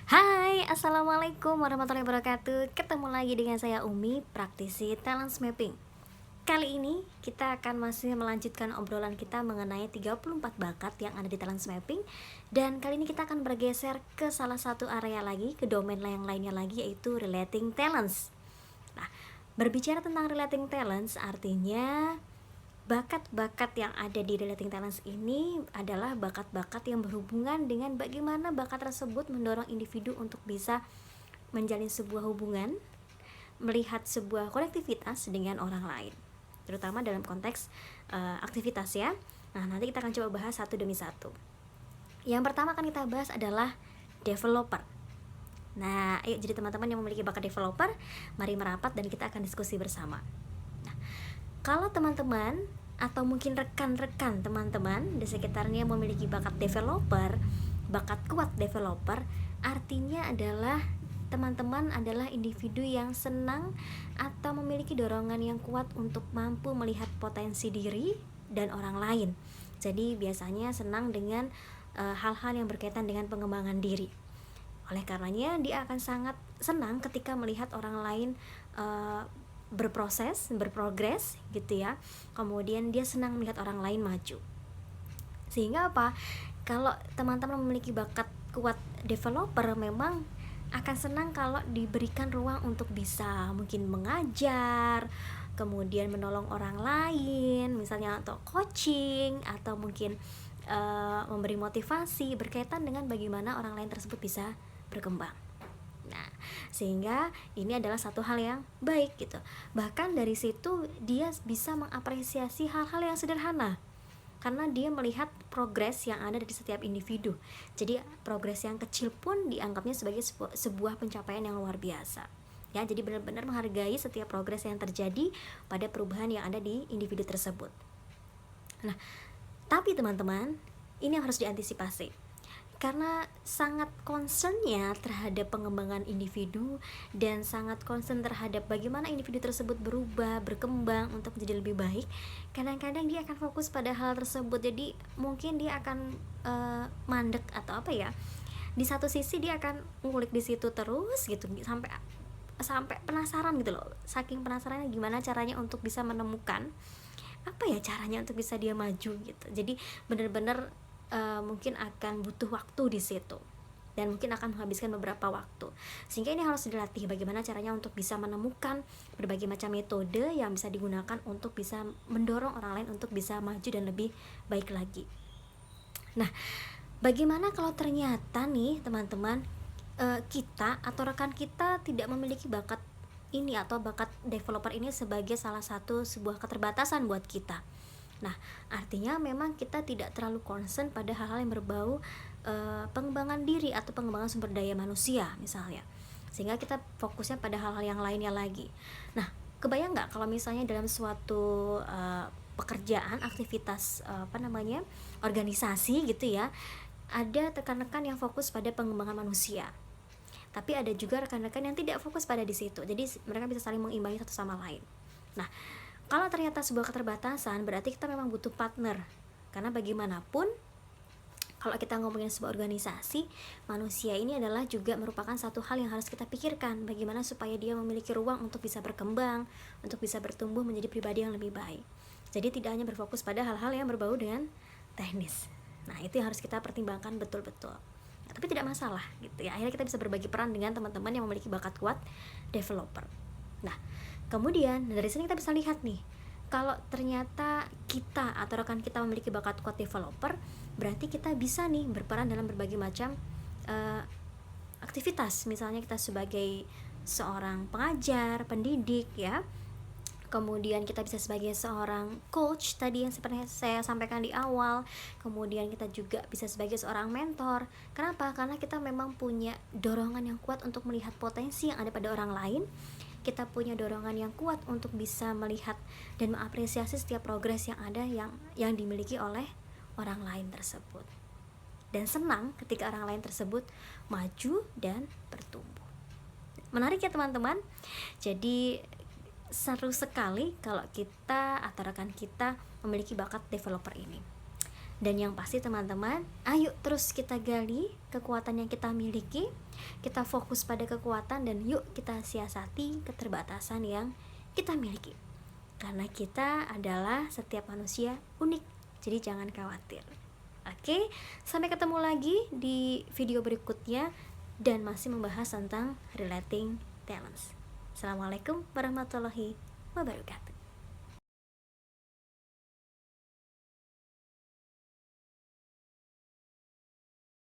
Hai, Assalamualaikum warahmatullahi wabarakatuh. Ketemu lagi dengan saya Umi, praktisi talent mapping. Kali ini kita akan masih melanjutkan obrolan kita mengenai 34 bakat yang ada di talent mapping. Dan kali ini kita akan bergeser ke salah satu area lagi, ke domain yang lainnya lagi, yaitu relating talents. Nah, berbicara tentang relating talents artinya bakat-bakat yang ada di relating talents ini adalah bakat-bakat yang berhubungan dengan bagaimana bakat tersebut mendorong individu untuk bisa menjalin sebuah hubungan, melihat sebuah konektivitas dengan orang lain, terutama dalam konteks aktivitas ya. Nah, nanti kita akan coba bahas satu demi satu. Yang pertama akan kita bahas adalah developer. Nah, ayo jadi teman-teman yang memiliki bakat developer, mari merapat dan kita akan diskusi bersama. Kalau teman-teman atau mungkin rekan-rekan teman-teman di sekitarnya memiliki bakat developer, bakat kuat developer, artinya adalah teman-teman adalah individu yang senang atau memiliki dorongan yang kuat untuk mampu melihat potensi diri dan orang lain. Jadi biasanya senang dengan hal-hal yang berkaitan dengan pengembangan diri. Oleh karenanya dia akan sangat senang ketika melihat orang lain berproses, berprogres gitu ya. Kemudian dia senang melihat orang lain maju. Sehingga apa? Kalau teman-teman memiliki bakat kuat developer, memang akan senang kalau diberikan ruang untuk bisa mungkin mengajar, kemudian menolong orang lain, misalnya untuk coaching atau mungkin memberi motivasi berkaitan dengan bagaimana orang lain tersebut bisa berkembang. Nah, sehingga ini adalah satu hal yang baik gitu. Bahkan dari situ dia bisa mengapresiasi hal-hal yang sederhana, karena dia melihat progres yang ada dari setiap individu. Jadi progres yang kecil pun dianggapnya sebagai sebuah pencapaian yang luar biasa. Ya, jadi benar-benar menghargai setiap progres yang terjadi pada perubahan yang ada di individu tersebut. Nah, tapi teman-teman, ini yang harus diantisipasi. Karena sangat concernnya terhadap pengembangan individu dan sangat concern terhadap bagaimana individu tersebut berubah, berkembang untuk menjadi lebih baik, kadang-kadang dia akan fokus pada hal tersebut. Jadi mungkin dia akan mandek atau apa ya, di satu sisi dia akan ngulik di situ terus gitu sampai penasaran gitu loh, saking penasarannya gimana caranya untuk bisa menemukan apa ya caranya untuk bisa dia maju gitu. Jadi benar-benar mungkin akan butuh waktu di situ dan mungkin akan menghabiskan beberapa waktu, sehingga ini harus dilatih bagaimana caranya untuk bisa menemukan berbagai macam metode yang bisa digunakan untuk bisa mendorong orang lain untuk bisa maju dan lebih baik lagi. Nah, bagaimana kalau ternyata nih teman-teman, kita atau rekan kita tidak memiliki bakat ini atau bakat developer ini sebagai salah satu sebuah keterbatasan buat kita. Nah, artinya memang kita tidak terlalu concern pada hal-hal yang berbau pengembangan diri atau pengembangan sumber daya manusia misalnya, sehingga kita fokusnya pada hal-hal yang lainnya lagi. Nah, kebayang nggak kalau misalnya dalam suatu pekerjaan, aktivitas organisasi gitu ya, ada rekan-rekan yang fokus pada pengembangan manusia, tapi ada juga rekan-rekan yang tidak fokus pada di situ. Jadi mereka bisa saling mengimbangi satu sama lain. Nah, kalau ternyata sebuah keterbatasan, berarti kita memang butuh partner. Karena bagaimanapun, kalau kita ngomongin sebuah organisasi, manusia ini adalah juga merupakan satu hal yang harus kita pikirkan. Bagaimana supaya dia memiliki ruang untuk bisa berkembang, untuk bisa bertumbuh menjadi pribadi yang lebih baik. Jadi tidak hanya berfokus pada hal-hal yang berbau dengan teknis. Nah, itu yang harus kita pertimbangkan betul-betul. Nah, tapi tidak masalah gitu ya. Akhirnya kita bisa berbagi peran dengan teman-teman yang memiliki bakat kuat developer. Nah, kemudian dari sini kita bisa lihat nih, kalau ternyata kita atau rekan kita memiliki bakat kuat developer, berarti kita bisa nih berperan dalam berbagai macam aktivitas. Misalnya kita sebagai seorang pengajar, pendidik ya. Kemudian kita bisa sebagai seorang coach tadi yang seperti saya sampaikan di awal. Kemudian kita juga bisa sebagai seorang mentor. Kenapa? Karena kita memang punya dorongan yang kuat untuk melihat potensi yang ada pada orang lain. Kita punya dorongan yang kuat untuk bisa melihat dan mengapresiasi setiap progres yang ada yang dimiliki oleh orang lain tersebut. Dan senang ketika orang lain tersebut maju dan bertumbuh. Menarik ya teman-teman. Jadi seru sekali kalau kita atau rekan kita memiliki bakat developer ini. Dan yang pasti teman-teman, ayo terus kita gali kekuatan yang kita miliki, kita fokus pada kekuatan, dan yuk kita siasati keterbatasan yang kita miliki. Karena kita adalah setiap manusia unik, jadi jangan khawatir. Oke, sampai ketemu lagi di video berikutnya dan masih membahas tentang relating talents. Assalamualaikum warahmatullahi wabarakatuh.